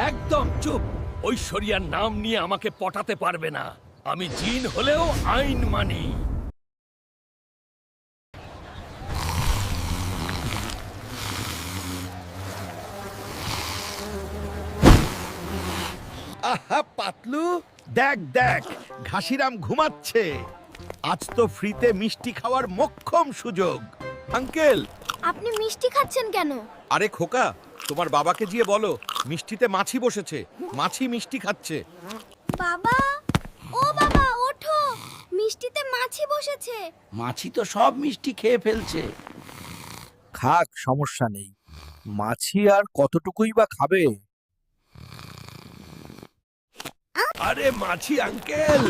একদম চুপ। ঐশ্বরিয়ার নাম নিয়ে আমাকে পটাতে পারবে না। আমি জিন হলেও আইন মানি। আহা পাতলু, দেখ দেখ ঘাসিরাম ঘুমাচ্ছে। আজ তো ফ্রিতে মিষ্টি খাওয়ার মোক্ষম সুযোগ। আঙ্কেল, আপনি মিষ্টি খাচ্ছেন কেন? আরে খোকা, তোমার বাবাকে গিয়ে বলো মিষ্টিতে মাছি বসেছে, মাছি মিষ্টি খাচ্ছে। বাবা, ও বাবা ওঠো, মিষ্টিতে মাছি বসেছে। মাছি তো সব মিষ্টি খেয়ে ফেলছে। খাক, সমস্যা নেই। মাছি আর কতটুকুই বা খাবে? আরে মাছি আঙ্কেল,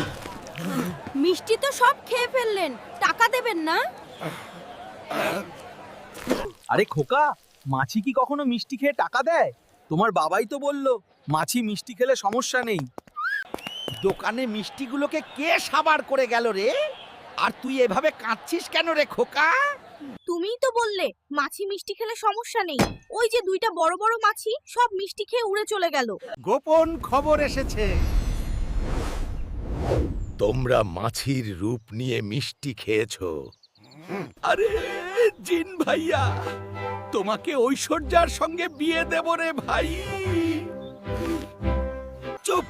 মিষ্টি তো সব খেয়ে ফেললেন, টাকা দেবেন না? আরে খোকা, মাছি কি কখনো মিষ্টি খেয়ে টাকা দেয়? তোমার বাবাই তো বললো মাছি মিষ্টি খেলে সমস্যা নেই। দোকানে মিষ্টিগুলোকে কে সাবার করে গেল রে? আর তুই এভাবে কাঁদছিস কেন রে খোকা? তুমিই তো বললে মাছি মিষ্টি খেলে সমস্যা নেই। ওই যে দুইটা বড় বড় মাছি সব মিষ্টি খেয়ে উড়ে চলে গেল। গোপন খবর এসেছে। তোমরা মাছির রূপ নিয়ে মিষ্টি খেয়েছো। আরে জিন ভাইয়া, তোমাকে ঐশ্বর্যার সঙ্গে বিয়ে দেব রে ভাই। চুপ,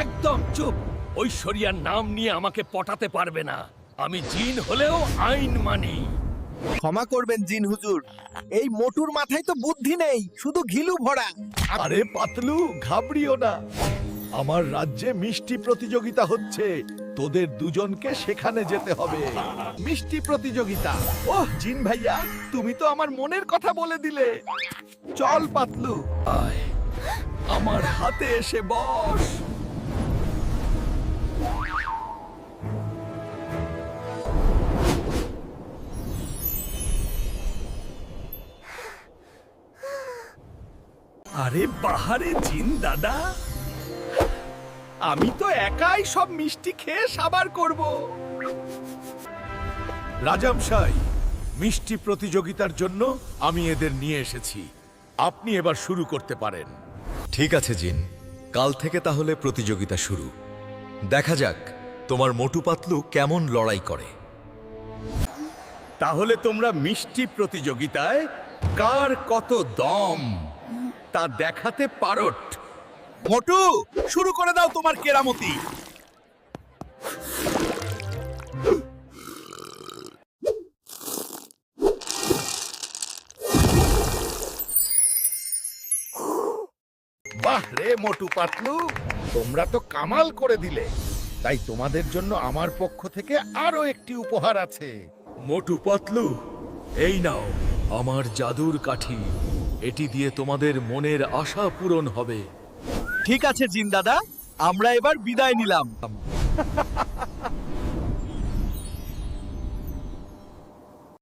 একদম চুপ। ঐশ্বরিয়ার নাম নিয়ে আমাকে পটাতে পারবে না। আমি জিন হলেও আইন মানি। ক্ষমা করবেন জিন হুজুর, এই মোটুর মাথায় তো বুদ্ধি নেই, শুধু ঘিলু ভরা। আরে পাতলু, ঘাবড়িও না। আমার রাজ্যে মিষ্টি প্রতিযোগিতা হচ্ছে, তোদের দুজনকে সেখানে যেতে হবে। মিষ্টি প্রতিযোগিতা। ওহ জিন ভাইয়া, তুমি তো আমার মনের কথা বলে দিলে। চল পাতলু, আয় আমার হাতে এসে বস। আরে বাহারে জিন দাদা, আমি তো একাই সব মিষ্টি খেয়ে সাবার করব। রাজামশাই, মিষ্টি প্রতিযোগিতার জন্য আমি এদের নিয়ে এসেছি। আপনি এবার শুরু করতে পারেন। ঠিক আছে জিন, কাল থেকে তাহলে প্রতিযোগিতা শুরু। দেখা যাক তোমার মোটু পাতলু কেমন লড়াই করে। তাহলে তোমরা মিষ্টি প্রতিযোগিতায় কার কত দম তা দেখাতে পারোট। মোটু, শুরু করে দাও তোমার কেরামতি। বাহ রে মোটু পাতলু, তোমরা তো কামাল করে দিলে। তাই তোমাদের জন্য আমার পক্ষ থেকে আরো একটি উপহার আছে। মোটু পাতলু, এই নাও আমার জাদুর কাঠি। এটি দিয়ে তোমাদের মনের আশা পূরণ হবে। ঠিক আছে জিন দাদা, আমরা এবার বিদায় নিলাম।